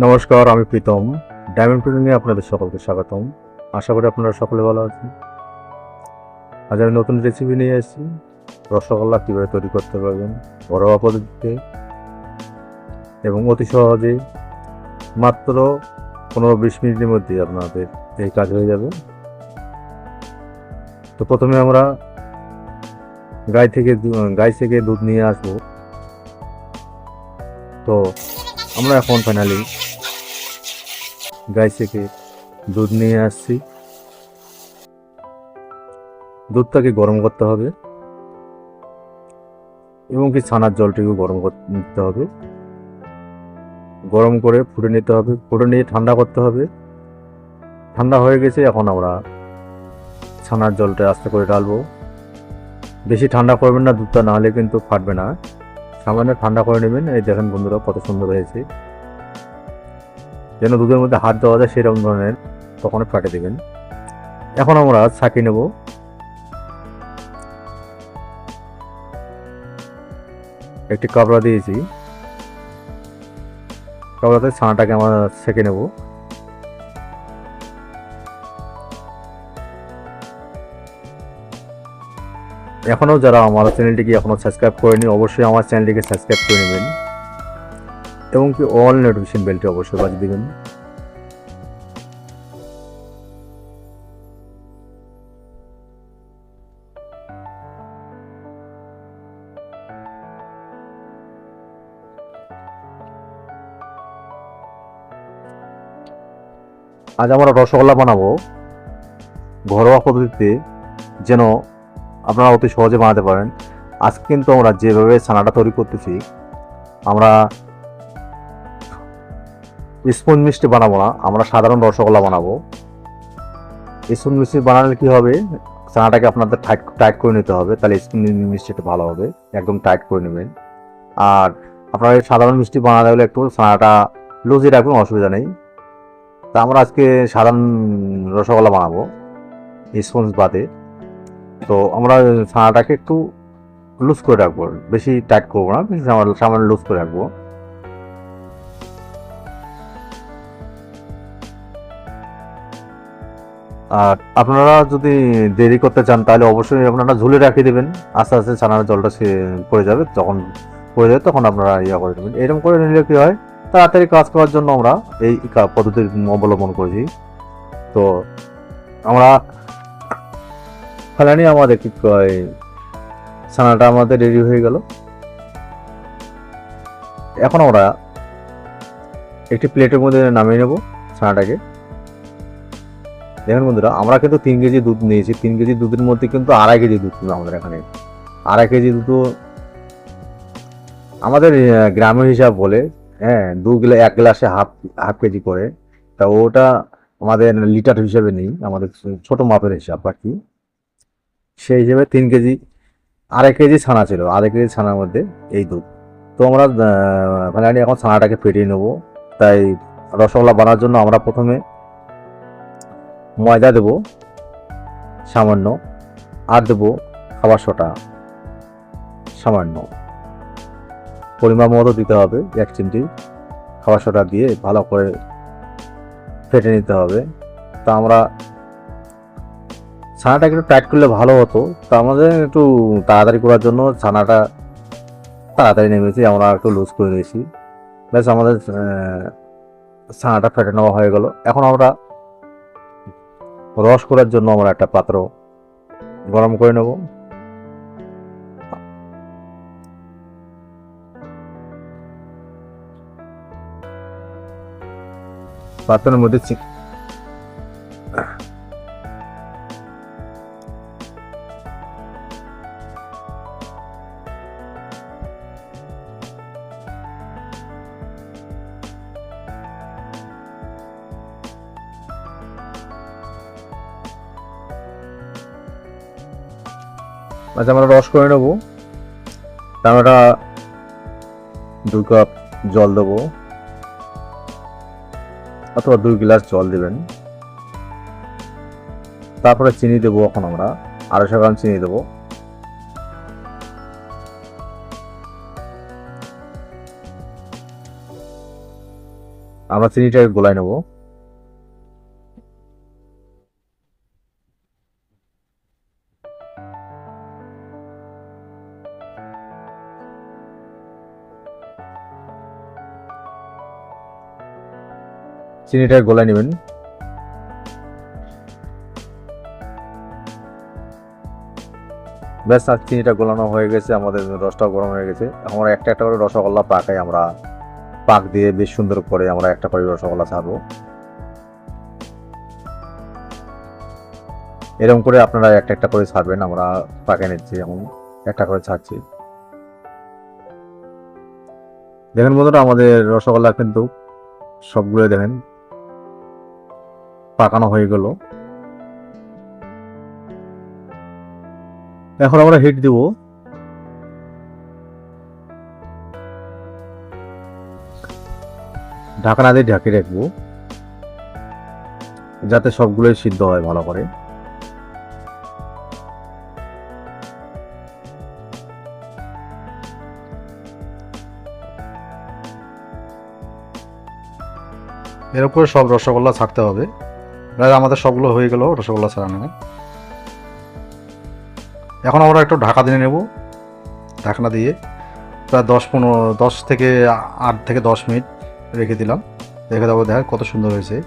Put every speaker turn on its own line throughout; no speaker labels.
নমস্কার, আমি প্রীতম। ডায়মন্ড কুকিংয়ে আপনাদের সকলকে স্বাগতম। আশা করি আপনারা সকলে ভালো আছেন। আজ আমি নতুন রেসিপি নিয়ে এসেছি। রসগোল্লা কীভাবে তৈরি করতে পারবেন ঘরোয়া পদ্ধতিতে এবং অতি সহজে, মাত্র 15-20 মিনিটের মধ্যেই আপনাদের এই কাজ হয়ে যাবে। তো প্রথমে আমরা গাই থেকে দুধ নিয়ে আসবো। তো আমরা এখন ফাইনালি গাই থেকে দুধ নিয়ে আসছি। দুধটাকে গরম করতে হবে এবং কি ছানার জলটিকেও গরম করতে হবে। গরম করে ফুটে নিতে হবে, ফুটে নিয়ে ঠান্ডা করতে হবে। ঠান্ডা হয়ে গেছে, এখন আমরা ছানার জলটা আস্তে করে ঢালবো। বেশি ঠান্ডা করবেন না দুধটা, না হলে কিন্তু ফাটবে না। সামান্য ঠান্ডা করে নেবেন। এই দেখেন বন্ধুরা, কত সুন্দর হয়েছে। যেন দুধের মধ্যে হাত দেওয়া যায় সেরকম ধরনের, তখন ফাটে দেবেন। এখন আমরা ছাঁকিয়ে নেব। একটি কাপড়া দিয়েছি, কাপড়াতে ছানাটাকে আমরা ছেঁকে নেব। এখনও যারা আমার চ্যানেলটিকে এখনও সাবস্ক্রাইব করেনি, অবশ্যই আমার চ্যানেলটিকে সাবস্ক্রাইব করে নেবেন এবং কি অল নোটিফিকেশন বেলটি অবশ্যই বাজিয়ে দেবেন। আজ আমরা রসগোল্লা বানাবো ঘরোয়া পদ্ধতিতে, যেন আপনারা অতি সহজে বানাতে পারেন। আজকে কিন্তু আমরা যেভাবে ছানাটা তৈরি করতেছি, আমরা স্পঞ্জ মিষ্টি বানাবো না, আমরা সাধারণ রসগোল্লা বানাবো। স্পঞ্জ মিষ্টি বানালে কি হবে, ছানাটাকে আপনাদের টাইট করে নিতে হবে, তাহলে স্পঞ্জ মিষ্টিটা ভালো হবে। একদম টাইট করে নেবেন। আর আপনারা সাধারণ মিষ্টি বানাতে হলে একটু ছানাটা লুজই রাখবেন, অসুবিধা নেই। তা আমরা আজকে সাধারণ রসগোল্লা বানাবো স্পঞ্জ বাদে। তো আমরা ছানাটাকে একটু লুজ করে রাখবো, বেশি টাইট করবো না, বেশি সামান্য লুজ করে রাখবো। আর আপনারা যদি দেরি করতে চান, তাহলে অবশ্যই আপনারা ঝুলে রাখিয়ে দেবেন। আস্তে আস্তে ছানার জলটা পড়ে যাবে, যখন পড়ে যাবে তখন আপনারা করে দেবেন। এরকম করে নিলে কি হয়, তাড়াতাড়ি কাজ করার জন্য আমরা এই পদ্ধতি অবলম্বন করেছি। তো আমরা ফাইনালি আমাদের কি কয়, ছানাটা আমাদের রেডি হয়ে গেল। এখন আমরা একটি প্লেটের মধ্যে নামিয়ে নেব ছানাটাকে। দেখুন বন্ধুরা, আমরা কিন্তু 3 কেজি দুধ নিয়েছি। 3 কেজি দুধের মধ্যে কিন্তু 2.5 কেজি দুধ ছিল আমাদের এখানে। 2.5 কেজি দুধ আমাদের গ্রামের হিসাব বলে, হ্যাঁ, 1 গ্লাসে হাফ কেজি করে। তা ওটা আমাদের লিটার হিসাবে নেই, আমাদের ছোট মাপের হিসাব আর কি। সেই হিসেবে 3 কেজি, 2.5 কেজি ছানা ছিল। 2.5 কেজি ছানার মধ্যে এই দুধ। তো আমরা ফাইনালি এখন ছানাটাকে ফেটিয়ে নেব। তাই রসগোল্লা বানানোর জন্য আমরা প্রথমে ময়দা দেব সামান্য, আর দেব খাবার সোডা সামান্য, পরিমাণ মতো দিতে হবে। 1 চিমটি খাবার সোডা দিয়ে ভালো করে ফেটে নিতে হবে। তা আমরা ছানাটা একটু টাইট করলে ভালো হতো, তা আমাদের একটু তাড়াতাড়ি করার জন্য ছানাটা তাড়াতাড়ি নেমেছি, আমরা একটু লুজ করে নিয়েছি। ব্যাস, আমাদের ছানাটা ফেটে নেওয়া হয়ে গেল। এখন আমরা রস করার জন্য আমরা একটা পাত্র গরম করে নেব। পাত্রের মধ্যে আচ্ছা, আমরা রস করে নেব। আমরা 2 কাপ জল দেবো, অথবা 2 গ্লাস জল দেবেন। তারপরে চিনি দেবো। এখন আমরা 250 গ্রাম চিনি দেবো। আমরা চিনিটাকে গোলায় নেব। চিনিটাকে গোলায় নেবেন। ব্যাস, আর চিনিটা গোলানো হয়ে গেছে, আমাদের রসটাও গরম হয়ে গেছে। আমরা একটা একটা করে রসগোল্লা পাকাই, আমরা পাক দিয়ে বেশ সুন্দর করে আমরা একটা করে রসগোল্লা ছাড়বো। এরকম করে আপনারা একটা একটা করে ছাড়বেন। আমরা পাকে নিচ্ছি, এখন একটা করে ছাড়ছি। দেখেন বন্ধুরা, আমাদের রসগোল্লা কিন্তু সবগুলো দেখেন পাকানো হয়ে গেল। এখন আমরা হিট দিব। ঢাকনা দিয়ে ঢাকিয়ে রাখবো যাতে সবগুলোই সিদ্ধ হয় ভালো করে। এর উপরে সব রসগোল্লা ছাড়তে হবে। প্রায় আমাদের সবগুলো হয়ে গেল রসগোল্লা ছাড়ানো। এখন আমরা একটু ঢাকা দিয়ে নেব। ঢাকনা দিয়ে প্রায় 10 থেকে 8 থেকে 10 মিনিট রেখে দিলাম। রেখে দেবো, দেখ কত সুন্দর হয়েছে।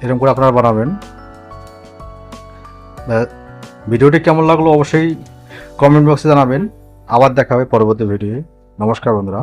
এরকম করে আপনারা বানাবেন। ভিডিওটি কেমন লাগলো অবশ্যই কমেন্ট বক্সে জানাবেন। আবার দেখা হবে পরবর্তী ভিডিওয়ে। নমস্কার বন্ধুরা।